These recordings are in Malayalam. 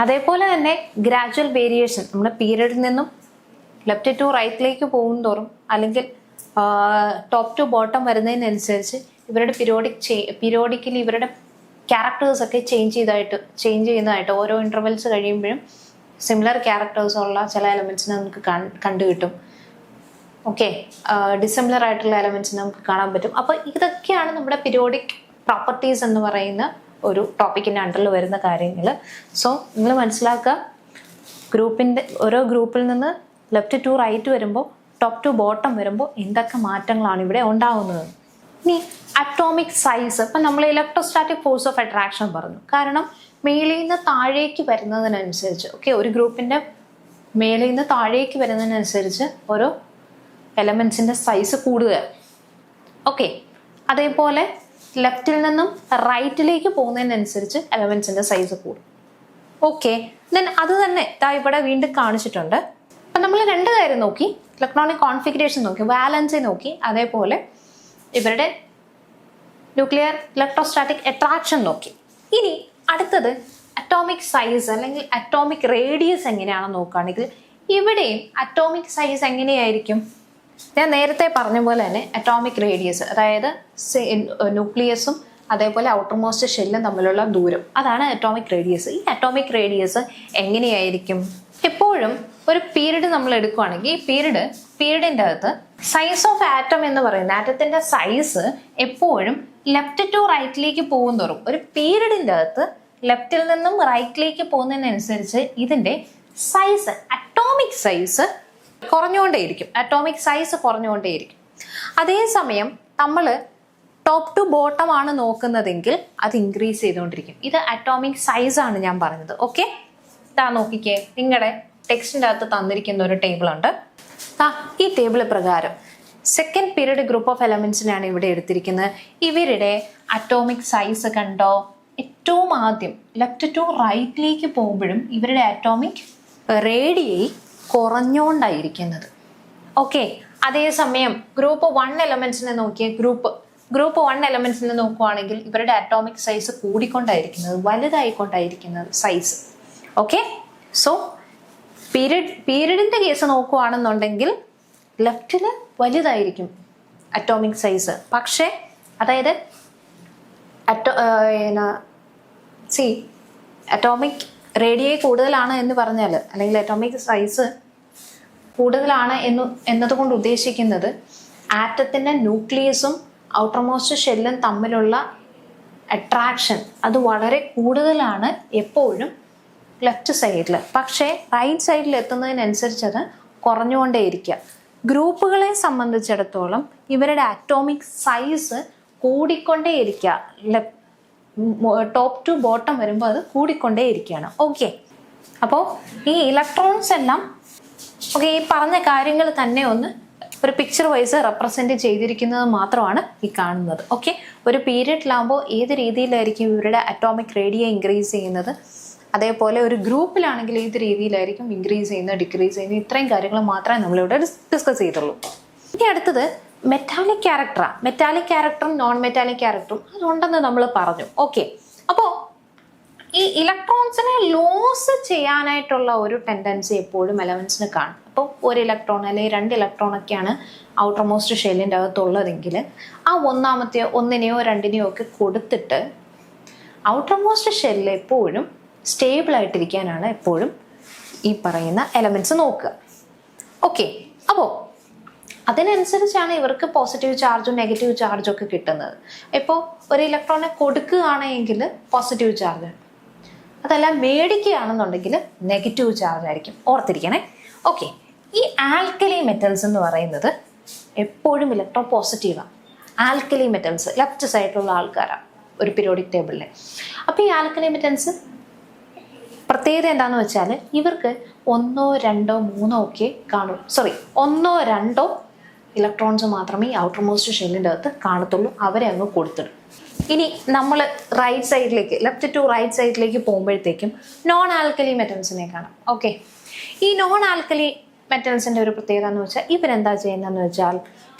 അതേപോലെ തന്നെ ഗ്രാജുവൽ വേരിയേഷൻ നമ്മുടെ പീരീഡിൽ നിന്നും ലെഫ്റ്റ് ടു റൈറ്റിലേക്ക് പോകും തോറും അല്ലെങ്കിൽ ടോപ്പ് ടു ബോട്ടം വരുന്നതിനനുസരിച്ച് ഇവരുടെ പീരിയോഡിക്കലി ഇവരുടെ ക്യാരക്ടേഴ്സൊക്കെ ചേഞ്ച് ചെയ്യുന്നതായിട്ട് ഓരോ ഇൻ്റർവെൽസ് കഴിയുമ്പോഴും സിമിലർ ക്യാരക്ടേഴ്സ് ഉള്ള ചില എലമെൻറ്റ്സിനെ നമുക്ക് കണ്ടു കിട്ടും. ഓക്കെ, ഡിസിമിലർ ആയിട്ടുള്ള എലമെൻറ്റ്സിനെ നമുക്ക് കാണാൻ പറ്റും. അപ്പോൾ ഇതൊക്കെയാണ് നമ്മുടെ പീരിയോഡിക് പ്രോപ്പർട്ടീസ് എന്ന് പറയുന്ന ഒരു ടോപ്പിക്കിൻ്റെ അണ്ടറിൽ വരുന്ന കാര്യങ്ങൾ. സോ നിങ്ങൾ മനസ്സിലാക്കുക, ഓരോ ഗ്രൂപ്പിൽ നിന്ന് ലെഫ്റ്റ് ടു റൈറ്റ് വരുമ്പോൾ ടോപ്പ് ടു ബോട്ടം വരുമ്പോൾ എന്തൊക്കെ മാറ്റങ്ങളാണ് ഇവിടെ ഉണ്ടാകുന്നത്. ഇനി അറ്റോമിക് സൈസ്, ഇപ്പം നമ്മൾ ഇലക്ട്രോസ്റ്റാറ്റിക് ഫോഴ്സ് ഓഫ് അട്രാക്ഷൻ പറഞ്ഞു. കാരണം മേളിൽ നിന്ന് താഴേക്ക് വരുന്നതിനനുസരിച്ച് ഒരു ഗ്രൂപ്പിൻ്റെ മേളിൽ നിന്ന് താഴേക്ക് വരുന്നതിനനുസരിച്ച് ഓരോ എലമെൻസിൻ്റെ സൈസ് കൂടുക. ഓക്കെ, അതേപോലെ ലെഫ്റ്റിൽ നിന്നും റൈറ്റിലേക്ക് പോകുന്നതിനനുസരിച്ച് എലമെൻസിൻ്റെ സൈസ് കൂടും. ഓക്കെ, ദെൻ അത് തന്നെ ഇവിടെ വീണ്ടും കാണിച്ചിട്ടുണ്ട്. അപ്പം നമ്മൾ രണ്ട് കാര്യം നോക്കി, ഇലക്ട്രോണിക് കോൺഫിഗറേഷൻ നോക്കി, വാലൻസി നോക്കി, അതേപോലെ ഇവരുടെ ന്യൂക്ലിയർ ഇലക്ട്രോസ്റ്റാറ്റിക് അട്രാക്ഷൻ നോക്കി. ഇനി അടുത്തത് അറ്റോമിക് സൈസ് അല്ലെങ്കിൽ അറ്റോമിക് റേഡിയസ് എങ്ങനെയാണെന്ന് നോക്കുകയാണെങ്കിൽ ഇവിടെയും അറ്റോമിക് സൈസ് എങ്ങനെയായിരിക്കും? ഞാൻ നേരത്തെ പറഞ്ഞ പോലെ തന്നെ അറ്റോമിക് റേഡിയസ്, അതായത് ന്യൂക്ലിയസും അതേപോലെ ഔട്ടർ മോസ്റ്റ് ഷെല്ലും തമ്മിലുള്ള ദൂരം, അതാണ് അറ്റോമിക് റേഡിയസ്. ഈ അറ്റോമിക് റേഡിയസ് എങ്ങനെയായിരിക്കും? എപ്പോഴും ഒരു പീരീഡ് നമ്മൾ എടുക്കുകയാണെങ്കിൽ ഈ പീരീഡിൻ്റെ അകത്ത് സൈസ് ഓഫ് ആറ്റം എന്ന് പറയുന്നത് ആറ്റത്തിന്റെ സൈസ് എപ്പോഴും ലെഫ്റ്റ് ടു റൈറ്റിലേക്ക് പോകും തോറും ഒരു പീരീഡിൻ്റെ അകത്ത് ലെഫ്റ്റിൽ നിന്നും റൈറ്റിലേക്ക് പോകുന്നതിനനുസരിച്ച് ഇതിന്റെ സൈസ്, അറ്റോമിക് സൈസ് കുറഞ്ഞുകൊണ്ടേയിരിക്കും. അതേസമയം നമ്മൾ ടോപ്പ് ടു ബോട്ടം ആണ് നോക്കുന്നതെങ്കിൽ അത് ഇൻക്രീസ് ചെയ്തുകൊണ്ടിരിക്കും. ഇത് അറ്റോമിക് സൈസ് ആണ് ഞാൻ പറഞ്ഞത്. ഓക്കെ, ഇതാ നോക്കിക്കേ, നിങ്ങളുടെ ടെക്സ്റ്റിൻ്റെ അകത്ത് തന്നിരിക്കുന്ന ഒരു ടേബിൾ ഉണ്ട്. ഈ ടേബിൾ പ്രകാരം സെക്കൻഡ് പീരീഡ് ഗ്രൂപ്പ് ഓഫ് എലമെന്റ്സിനാണ് ഇവിടെ എടുത്തിരിക്കുന്നത്. ഇവരുടെ അറ്റോമിക് സൈസ് കണ്ടോ? ഏറ്റവും ആദ്യം ലെഫ്റ്റ് ടു റൈറ്റിലേക്ക് പോകുമ്പോഴും ഇവരുടെ അറ്റോമിക് റേഡിയൈ കുറഞ്ഞുകൊണ്ടായിരിക്കുന്നത്. ഓക്കെ, അതേസമയം ഗ്രൂപ്പ് 1 എലമെന്റ്സിനെ നോക്കിയ ഗ്രൂപ്പ് 1 എലമെന്റ്സിനെ നോക്കുവാണെങ്കിൽ ഇവരുടെ അറ്റോമിക് സൈസ് കൂടിക്കൊണ്ടായിരിക്കുന്നത്, വലുതായിക്കൊണ്ടായിരിക്കുന്നത് സൈസ്. ഓക്കെ, സോ പീരീഡിന്റെ കേസ് നോക്കുവാണെന്നുണ്ടെങ്കിൽ ലെഫ്റ്റില് വലുതായിരിക്കും അറ്റോമിക് സൈസ്. പക്ഷേ അതായത് അറ്റോമിക് റേഡിയൈ കൂടുതലാണ് എന്ന് പറഞ്ഞാൽ, അല്ലെങ്കിൽ അറ്റോമിക് സൈസ് കൂടുതലാണ് എന്നതുകൊണ്ട് ഉദ്ദേശിക്കുന്നത് ആറ്റത്തിൻ്റെ ന്യൂക്ലിയസും ഔട്ടർ മോസ്റ്റ് ഷെല്ലും തമ്മിലുള്ള അട്രാക്ഷൻ അത് വളരെ കൂടുതലാണ് എപ്പോഴും ലെഫ്റ്റ് സൈഡിൽ. പക്ഷേ റൈറ്റ് സൈഡിൽ എത്തുന്നതിനനുസരിച്ച് അത് കുറഞ്ഞുകൊണ്ടേയിരിക്കുക. ഗ്രൂപ്പുകളെ സംബന്ധിച്ചിടത്തോളം ഇവരുടെ അറ്റോമിക് സൈസ് കൂടിക്കൊണ്ടേയിരിക്കുക. ടോപ്പ് ടു ബോട്ടം വരുമ്പോൾ അത് കൂടിക്കൊണ്ടേയിരിക്കുകയാണ്. ഓക്കെ, അപ്പോൾ ഈ ഇലക്ട്രോൺസ് എല്ലാം ഈ പറഞ്ഞ കാര്യങ്ങൾ തന്നെ ഒന്ന് ഒരു പിക്ചർ വൈസ് റെപ്രസെന്റ് ചെയ്തിരിക്കുന്നത് മാത്രമാണ് ഈ കാണുന്നത്. ഓക്കെ, ഒരു പീരീഡിലാകുമ്പോൾ ഏത് രീതിയിലായിരിക്കും ഇവരുടെ അറ്റോമിക് റേഡിയൈ ഇൻക്രീസ് ചെയ്യുന്നത്, അതേപോലെ ഒരു ഗ്രൂപ്പിലാണെങ്കിൽ ഏത് രീതിയിലായിരിക്കും ഇൻക്രീസ് ചെയ്യുന്നത്, ഡിക്രീസ് ചെയ്യുന്നത്, ഇത്രയും കാര്യങ്ങൾ മാത്രമേ നമ്മളിവിടെ ഡിസ്കസ് ചെയ്തുള്ളൂ. ഇനി അടുത്തത് മെറ്റാലിക് ക്യാരക്ടറും നോൺ മെറ്റാലിക് ക്യാരക്ടറും അതുണ്ടെന്ന് നമ്മൾ പറഞ്ഞു. ഓക്കെ, അപ്പോൾ ഈ ഇലക്ട്രോൺസിനെ ലോസ് ചെയ്യാനായിട്ടുള്ള ഒരു ടെൻഡൻസി എപ്പോഴും എലമെന്റ്സിന് കാണും. അപ്പോൾ ഒരു ഇലക്ട്രോൺ അല്ലെങ്കിൽ 2 ഇലക്ട്രോണൊക്കെയാണ് ഔട്ടർ മോസ്റ്റ് ഷെല്ലിൻ്റെ അകത്തുള്ളതെങ്കിൽ ആ ഒന്നിനെയോ 2നെയോ ഒക്കെ കൊടുത്തിട്ട് ഔട്ടർ മോസ്റ്റ് ഷെല്ലിൽ എപ്പോഴും സ്റ്റേബിൾ ആയിട്ടിരിക്കാനാണ് എപ്പോഴും ഈ പറയുന്ന എലമെന്റ്സ് നോക്കുക. ഓക്കെ, അപ്പോൾ അതിനനുസരിച്ചാണ് ഇവർക്ക് പോസിറ്റീവ് ചാർജും നെഗറ്റീവ് ചാർജും ഒക്കെ കിട്ടുന്നത്. ഇപ്പോൾ ഒരു ഇലക്ട്രോണെ കൊടുക്കുകയാണെങ്കിൽ പോസിറ്റീവ് ചാർജ്, അതെല്ലാം മേടിക്കുകയാണെന്നുണ്ടെങ്കിൽ നെഗറ്റീവ് ചാർജ് ആയിരിക്കും. ഓർത്തിരിക്കണേ. ഓക്കെ, ഈ ആൽക്കലി മെറ്റൽസ് എന്ന് പറയുന്നത് എപ്പോഴും ഇലക്ട്രോ പോസിറ്റീവാണ്. ആൽക്കലി മെറ്റൽസ് ലെഫ്റ്റ് സൈഡിലുള്ള ആൾക്കാരാണ് ഒരു പീരിയോഡിക് ടേബിളിലെ. അപ്പോൾ ഈ ആൽക്കലി മെറ്റൽസ് പ്രത്യേകത എന്താണെന്ന് വെച്ചാൽ ഇവർക്ക് 1, 2, 3 ഒക്കെ കാണും. 1, 2 ഇലക്ട്രോൺസ് മാത്രമേ ഈ ഔട്ടർ മോസ്റ്റ് ഷെല്ലിൻ്റെ അകത്ത് കാണത്തുള്ളൂ. അവരെ അങ്ങ് കൊടുത്തിടും. ഇനി നമ്മൾ റൈറ്റ് സൈഡിലേക്ക് ലെഫ്റ്റ് ടു റൈറ്റ് സൈഡിലേക്ക് പോകുമ്പോഴത്തേക്കും നോൺ ആൽക്കലി മെറ്റൽസിനെ കാണാം. ഓക്കെ, ഈ നോൺ ആൽക്കലി മെറ്റൽസിൻ്റെ ഒരു പ്രത്യേകത എന്ന് വെച്ചാൽ ഇവരെന്താ ചെയ്യുന്നതെന്ന് വെച്ചാൽ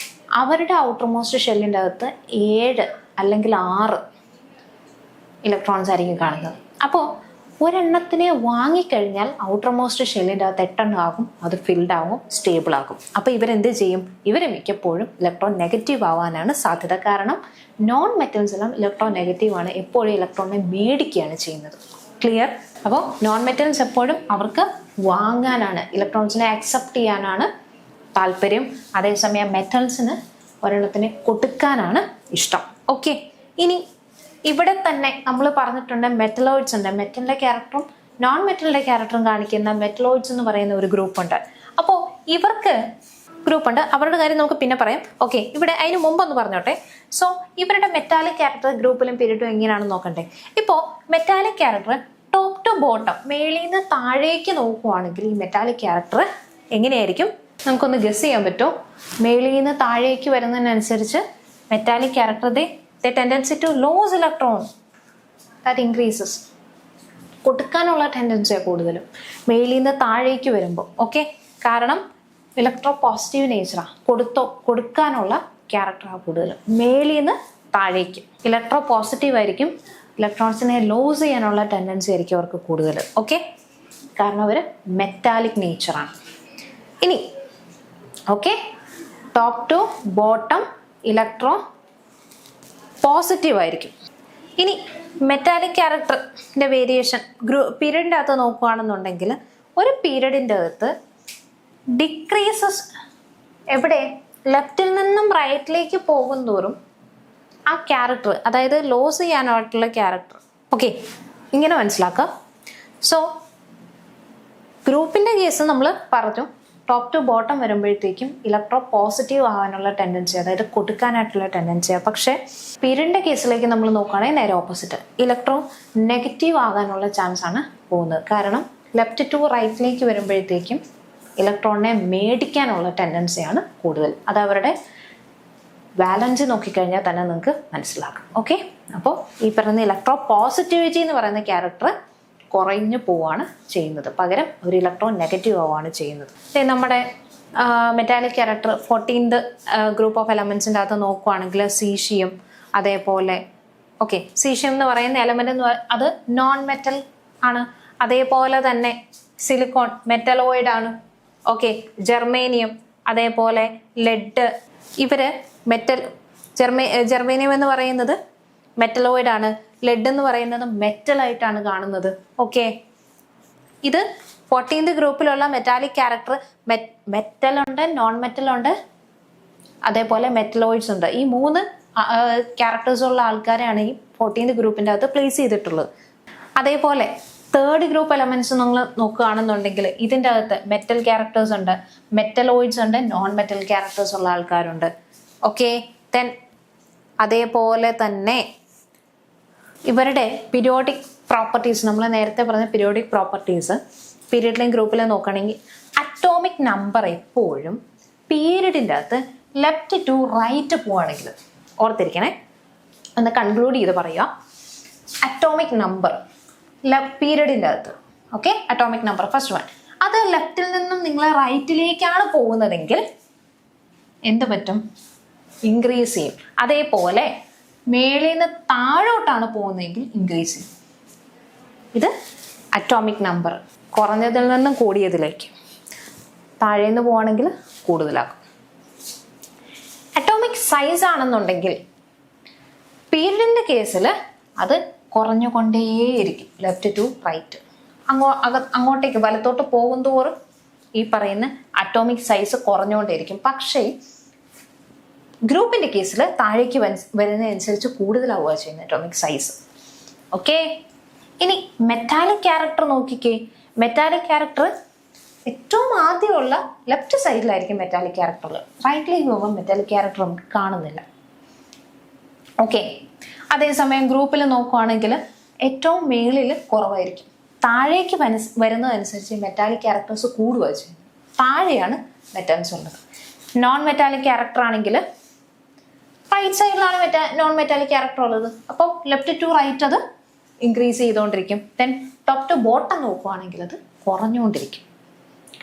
അവരുടെ ഔട്ടർ മോസ്റ്റ് ഷെല്ലിൻ്റെ അകത്ത് 7 അല്ലെങ്കിൽ 6 ഇലക്ട്രോൺസ് ആയിരിക്കും കാണുന്നത്. അപ്പോൾ ഒരെണ്ണത്തിനെ വാങ്ങിക്കഴിഞ്ഞാൽ ഔട്ടർ മോസ്റ്റ് ഷെല്ലിൻ്റെ അകത്ത് 8 എണ്ണം ആകും, അത് ഫിൽഡ് ആകും, സ്റ്റേബിൾ ആകും. അപ്പോൾ ഇവരെന്ത് ചെയ്യും? ഇവർ മിക്കപ്പോഴും ഇലക്ട്രോൺ നെഗറ്റീവ് ആവാനാണ് സാധ്യത. കാരണം നോൺ മെറ്റൽസ് എല്ലാം ഇലക്ട്രോൺ നെഗറ്റീവ് ആണ്, എപ്പോഴും ഇലക്ട്രോണിനെ മേടിക്കുകയാണ് ചെയ്യുന്നത്. ക്ലിയർ? അപ്പോൾ നോൺ മെറ്റൽസ് എപ്പോഴും അവർക്ക് വാങ്ങാനാണ്, ഇലക്ട്രോൺസിനെ അക്സെപ്റ്റ് ചെയ്യാനാണ് താല്പര്യം. അതേസമയം മെറ്റൽസിന് ഒരെണ്ണത്തിന് കൊടുക്കാനാണ് ഇഷ്ടം. ഓക്കെ, ഇനി ഇവിടെ തന്നെ നമ്മൾ പറഞ്ഞിട്ടുണ്ട് മെറ്റലോയിഡ്സ് ഉണ്ട്. മെറ്റലിൻ്റെ ക്യാരക്ടറും നോൺ മെറ്റലിൻ്റെ ക്യാരക്ടറും കാണിക്കുന്ന മെറ്റലോയിഡ്സ് എന്ന് പറയുന്ന ഒരു ഗ്രൂപ്പ് ഉണ്ട്. അപ്പോൾ ഇവർക്ക് ഗ്രൂപ്പ് ഉണ്ട്, അവരുടെ കാര്യം നമുക്ക് പിന്നെ പറയാം. ഓക്കെ, ഇവിടെ അതിന് മുമ്പൊന്ന് പറഞ്ഞോട്ടെ. സോ ഇവരുടെ മെറ്റാലിക് ക്യാരക്ടർ ഗ്രൂപ്പിലും പീരിയഡും എങ്ങനെയാണെന്ന് നോക്കണ്ടേ. ഇപ്പോൾ metallic character top to bottom, മേളിൽ നിന്ന് താഴേക്ക് നോക്കുവാണെങ്കിൽ ഈ മെറ്റാലിക് ക്യാരക്ടർ എങ്ങനെയായിരിക്കും നമുക്കൊന്ന് ഗസ് ചെയ്യാൻ പറ്റുമോ? മേളിൽ നിന്ന് താഴേക്ക് വരുന്നതിനനുസരിച്ച് metallic character the tendency to lose electron that increases. കൊടുക്കാനുള്ള ടെൻഡൻസിയാണ് കൂടുതലും മേളിൽ നിന്ന് താഴേക്ക് വരുമ്പോൾ. ഓക്കെ, കാരണം ഇലക്ട്രോ പോസിറ്റീവ് നേച്ചറാണ്, കൊടുക്കാനുള്ള ക്യാരക്ടറാണ് കൂടുതലും. മേളിൽ നിന്ന് താഴേക്ക് ഇലക്ട്രോ പോസിറ്റീവ് ആയിരിക്കും, ഇലക്ട്രോൺസിനെ ലോസ് ചെയ്യാനുള്ള ടെൻഡൻസി ആയിരിക്കും അവർക്ക് കൂടുതൽ. ഓക്കെ, കാരണം അവർ മെറ്റാലിക് നേച്ചറാണ്. ഇനി okay, top to bottom electropositive ആയിരിക്കും. ഇനി മെറ്റാലിക് ക്യാരക്ടറിൻ്റെ വേരിയേഷൻ പീരീഡിൻ്റെ അകത്ത് നോക്കുകയാണെന്നുണ്ടെങ്കിൽ ഒരു പീരീഡിൻ്റെ അകത്ത് ഡിക്രീസസ് എവിടെ? ലെഫ്റ്റിൽ നിന്നും റൈറ്റിലേക്ക് പോകും തോറും ആ ക്യാരക്ടർ, അതായത് ലോസ് ചെയ്യാനായിട്ടുള്ള ക്യാരക്ടർ. ഓക്കെ, ഇങ്ങനെ മനസ്സിലാക്കുക. സോ ഗ്രൂപ്പിൻ്റെ കേസ് നമ്മൾ പറഞ്ഞു, ടോപ്പ് ടു ബോട്ടം വരുമ്പോഴത്തേക്കും ഇലക്ട്രോ പോസിറ്റീവ് ആവാനുള്ള ടെൻഡൻസി, അതായത് കൊടുക്കാനായിട്ടുള്ള ടെൻഡൻസിയാണ്. പക്ഷേ പീരീഡിൻ്റെ കേസിലേക്ക് നമ്മൾ നോക്കുകയാണെങ്കിൽ നേരെ ഓപ്പോസിറ്റ്, ഇലക്ട്രോ നെഗറ്റീവ് ആകാനുള്ള ചാൻസ് ആണ് പോകുന്നത്. കാരണം ലെഫ്റ്റ് ടു റൈറ്റിലേക്ക് വരുമ്പോഴത്തേക്കും ഇലക്ട്രോണിനെ മേടിക്കാനുള്ള ടെൻഡൻസിയാണ് കൂടുതൽ. അത് അവരുടെ ബാലൻസ് നോക്കിക്കഴിഞ്ഞാൽ തന്നെ നിങ്ങൾക്ക് മനസ്സിലാക്കാം. ഓക്കെ, അപ്പോൾ ഈ പറയുന്ന ഇലക്ട്രോ പോസിറ്റിവിറ്റി എന്ന് പറയുന്ന ക്യാരക്ടർ കുറഞ്ഞു പോവാണ് ചെയ്യുന്നത്, പകരം ഒരു ഇലക്ട്രോൺ നെഗറ്റീവ് ആവുകയാണ് ചെയ്യുന്നത്. നമ്മുടെ metallic character 14th group of എലമെൻസിൻ്റെ അകത്ത് നോക്കുവാണെങ്കിൽ സീഷ്യം, അതേപോലെ ഓക്കെ, സീഷ്യം എന്ന് പറയുന്ന എലമെൻ്റ് എന്ന് അത് നോൺ മെറ്റൽ ആണ്. അതേപോലെ തന്നെ സിലിക്കോൺ മെറ്റലോയിഡ് ആണ്. ഓക്കെ, ജെർമേനിയം, അതേപോലെ ലെഡ്, ഇവർ ജെർമേനിയം എന്ന് പറയുന്നത് മെറ്റലോയിഡ് ആണ്, ലെഡ് എന്ന് പറയുന്നത് മെറ്റലായിട്ടാണ് കാണുന്നത്. ഓക്കെ, ഇത് 14th ഗ്രൂപ്പിലുള്ള മെറ്റാലിക് ക്യാരക്ടർ. മെറ്റലുണ്ട്, നോൺ മെറ്റലുണ്ട്, അതേപോലെ മെറ്റലോയിഡ്സ് ഉണ്ട്. ഈ 3 ക്യാരക്ടേഴ്സ് ഉള്ള ആൾക്കാരെയാണ് ഈ 14th ഗ്രൂപ്പിൻ്റെ അകത്ത് പ്ലേസ് ചെയ്തിട്ടുള്ളത്. അതേപോലെ 3rd ഗ്രൂപ്പ് എലമെന്റ്സ് നിങ്ങൾ നോക്കുകയാണെന്നുണ്ടെങ്കിൽ ഇതിൻ്റെ അകത്ത് മെറ്റൽ ക്യാരക്ടേഴ്സ് ഉണ്ട്, മെറ്റലോയിഡ്സ് ഉണ്ട്, നോൺ മെറ്റൽ ക്യാരക്ടേഴ്സ് ഉള്ള ആൾക്കാരുണ്ട്. ഓക്കെ, ദെൻ അതേപോലെ തന്നെ ഇവരുടെ പീരിയോഡിക് പ്രോപ്പർട്ടീസ്, നമ്മൾ നേരത്തെ പറഞ്ഞ പീരിയോഡിക് പ്രോപ്പർട്ടീസ് പീരിയഡിലെയും ഗ്രൂപ്പിലെയും നോക്കുകയാണെങ്കിൽ അറ്റോമിക് നമ്പർ എപ്പോഴും പീരിയഡിൻ്റെ അകത്ത് ലെഫ്റ്റ് ടു റൈറ്റ് പോവുകയാണെങ്കിൽ ഓർത്തിരിക്കണേ, ഒന്ന് കൺക്ലൂഡ് ചെയ്ത് പറയുക. അറ്റോമിക് നമ്പർ പീരിയഡിൻ്റെ അകത്ത്, ഓക്കെ, അറ്റോമിക് നമ്പർ ഫസ്റ്റ് 1 അത് ലെഫ്റ്റിൽ നിന്നും നിങ്ങൾ റൈറ്റിലേക്കാണ് പോകുന്നതെങ്കിൽ എന്ത് പറ്റും? ഇൻക്രീസ് ചെയ്യും. അതേപോലെ മേളിൽ നിന്ന് താഴോട്ടാണ് പോകുന്നതെങ്കിൽ ഇൻക്രീസ് ചെയ്യും. ഇത് അറ്റോമിക് നമ്പർ കുറഞ്ഞതിൽ നിന്നും കൂടിയതിലേക്ക്, താഴേന്ന് പോവുകയാണെങ്കിൽ കൂടുതലാക്കും. അറ്റോമിക് സൈസ് ആണെന്നുണ്ടെങ്കിൽ പീരിയഡിൻ്റെ കേസിൽ അത് കുറഞ്ഞുകൊണ്ടേയിരിക്കും, ലെഫ്റ്റ് ടു റൈറ്റ്. അങ്ങോട്ടേക്ക് വലത്തോട്ട് പോകും തോറും ഈ പറയുന്ന അറ്റോമിക് സൈസ് കുറഞ്ഞുകൊണ്ടേയിരിക്കും. പക്ഷേ ഗ്രൂപ്പിൻ്റെ കേസിൽ താഴേക്ക് വരുന്നതനുസരിച്ച് കൂടുതലാവുക ചെയ്യുന്നത് അറ്റോമിക് സൈസ്. ഓക്കെ, ഇനി മെറ്റാലിക് ക്യാരക്ടർ നോക്കിക്കേ. മെറ്റാലിക് ക്യാരക്ടർ ഏറ്റവും ആദ്യമുള്ള ലെഫ്റ്റ് സൈഡിലായിരിക്കും മെറ്റാലിക് ക്യാരക്ടറിൽ, റൈറ്റിലേക്ക് പോകുമ്പോൾ മെറ്റാലിക് ക്യാരക്ടർ നമുക്ക് കാണുന്നില്ല. ഓക്കെ, അതേസമയം ഗ്രൂപ്പിൽ നോക്കുവാണെങ്കിൽ ഏറ്റവും മേളിൽ കുറവായിരിക്കും, താഴേക്ക് വരുന്നതനുസരിച്ച് മെറ്റാലിക് ക്യാരക്ടേഴ്സ് കൂടുക ചെയ്യുന്നത്. താഴെയാണ് മെറ്റൽസ് ഉള്ളത്. നോൺ മെറ്റാലിക് ക്യാരക്ടർ ആണെങ്കിൽ റൈറ്റ് സൈഡിലാണ് നോൺ മെറ്റാലിക് ക്യാരക്ടർ ഉള്ളത്, അപ്പോൾ ലെഫ്റ്റ് ടു റൈറ്റ് അത് ഇൻക്രീസ് ചെയ്തുകൊണ്ടിരിക്കും. ദെൻ ടോപ്പ് ടു ബോട്ടം നോക്കുവാണെങ്കിൽ അത് കുറഞ്ഞുകൊണ്ടിരിക്കും.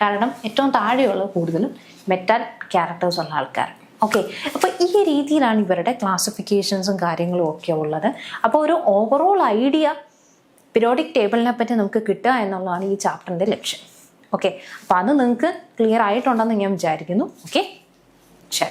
കാരണം ഏറ്റവും താഴെയുള്ളത് കൂടുതലും മെറ്റൽ ക്യാരക്ടേഴ്സ് ഉള്ള ആൾക്കാർ. ഓക്കെ, അപ്പോൾ ഈ രീതിയിലാണ് ഇവരുടെ ക്ലാസിഫിക്കേഷൻസും കാര്യങ്ങളും ഒക്കെ ഉള്ളത്. അപ്പോൾ ഒരു ഓവറോൾ ഐഡിയ പീരിയോഡിക് ടേബിളിനെ പറ്റി നമുക്ക് കിട്ടുക എന്നുള്ളതാണ് ഈ ചാപ്റ്ററിൻ്റെ ലക്ഷ്യം. ഓക്കെ, അപ്പോൾ അത് നിങ്ങൾക്ക് ക്ലിയർ ആയിട്ടുണ്ടെന്ന് ഞാൻ വിചാരിക്കുന്നു. ഓക്കെ, ശരി.